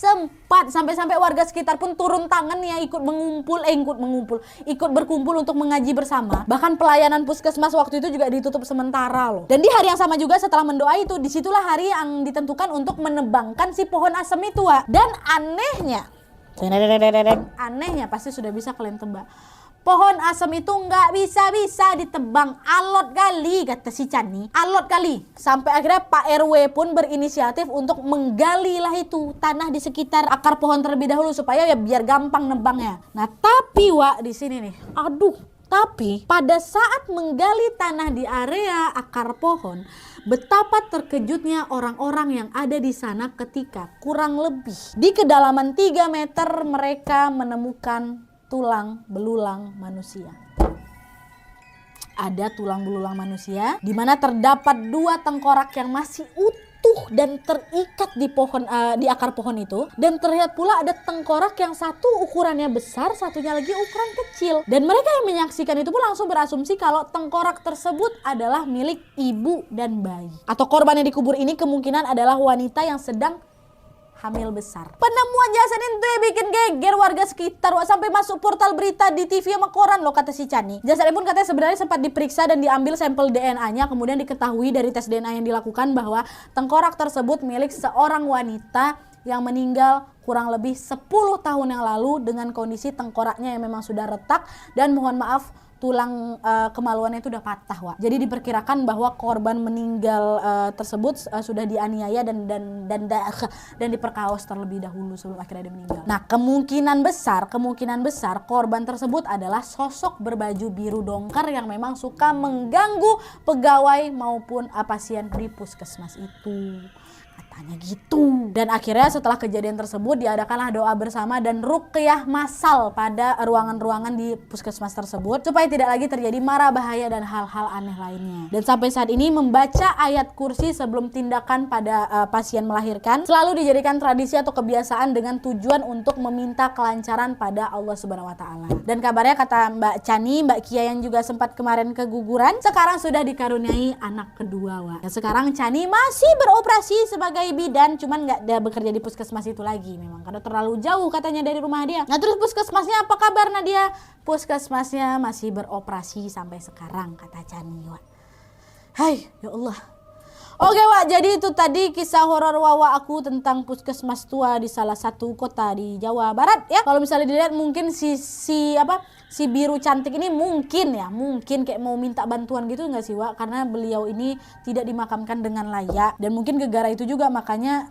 sempat sampai warga sekitar pun turun tangan ya ikut berkumpul untuk mengaji bersama. Bahkan pelayanan puskesmas waktu itu juga ditutup sementara loh. Dan di hari yang sama juga setelah mendoa itu, disitulah hari yang ditentukan untuk menebangkan si pohon asem itu, Wak. Dan anehnya pasti sudah bisa kalian tebak. Pohon asem itu nggak bisa ditebang, alot kali kata si Chani, alot kali. Sampai akhirnya Pak RW pun berinisiatif untuk menggali lah itu tanah di sekitar akar pohon terlebih dahulu supaya ya biar gampang nebangnya. Nah tapi Wak di sini nih, tapi pada saat menggali tanah di area akar pohon, betapa terkejutnya orang-orang yang ada di sana ketika kurang lebih di kedalaman 3 meter mereka menemukan tulang belulang manusia. Ada tulang belulang manusia di mana terdapat 2 tengkorak yang masih utuh dan terikat di akar pohon itu, dan terlihat pula ada tengkorak yang satu ukurannya besar, satunya lagi ukuran kecil. Dan mereka yang menyaksikan itu pun langsung berasumsi kalau tengkorak tersebut adalah milik ibu dan bayi. Atau korban yang dikubur ini kemungkinan adalah wanita yang sedang hamil besar. Penemuan jasad itu ya bikin geger warga sekitar, sampai masuk portal berita di TV sama koran loh kata si Chani. Jasadnya pun katanya sebenarnya sempat diperiksa dan diambil sampel DNA-nya, kemudian diketahui dari tes DNA yang dilakukan bahwa tengkorak tersebut milik seorang wanita yang meninggal kurang lebih 10 tahun yang lalu dengan kondisi tengkoraknya yang memang sudah retak dan mohon maaf tulang kemaluannya itu udah patah, Wak. Jadi diperkirakan bahwa korban meninggal tersebut sudah dianiaya dan diperkaos terlebih dahulu sebelum akhirnya dia meninggal. Nah, kemungkinan besar korban tersebut adalah sosok berbaju biru dongker yang memang suka mengganggu pegawai maupun pasien di puskesmas itu. Katanya gitu. Dan akhirnya setelah kejadian tersebut diadakanlah doa bersama dan ruqyah massal pada ruangan-ruangan di puskesmas tersebut supaya tidak lagi terjadi mara bahaya dan hal-hal aneh lainnya. Dan sampai saat ini membaca ayat kursi sebelum tindakan pada pasien melahirkan selalu dijadikan tradisi atau kebiasaan dengan tujuan untuk meminta kelancaran pada Allah Subhanahu wa taala. Dan kabarnya kata Mbak Chani, Mbak Kia yang juga sempat kemarin keguguran, sekarang sudah dikaruniai anak kedua, Wak. Dan sekarang Chani masih beroperasi sebagai bidan, cuman nggak dia bekerja di puskesmas itu lagi memang karena terlalu jauh katanya dari rumah dia. Nah terus puskesmasnya apa kabar Nadia? Puskesmasnya masih beroperasi sampai sekarang kata Chani, Wak. Hai ya Allah. Oke Wak, jadi itu tadi kisah horor Wawa aku tentang puskesmas tua di salah satu kota di Jawa Barat ya. Kalau misalnya dilihat mungkin si biru cantik ini mungkin kayak mau minta bantuan gitu nggak sih Wak, karena beliau ini tidak dimakamkan dengan layak dan mungkin gegara itu juga makanya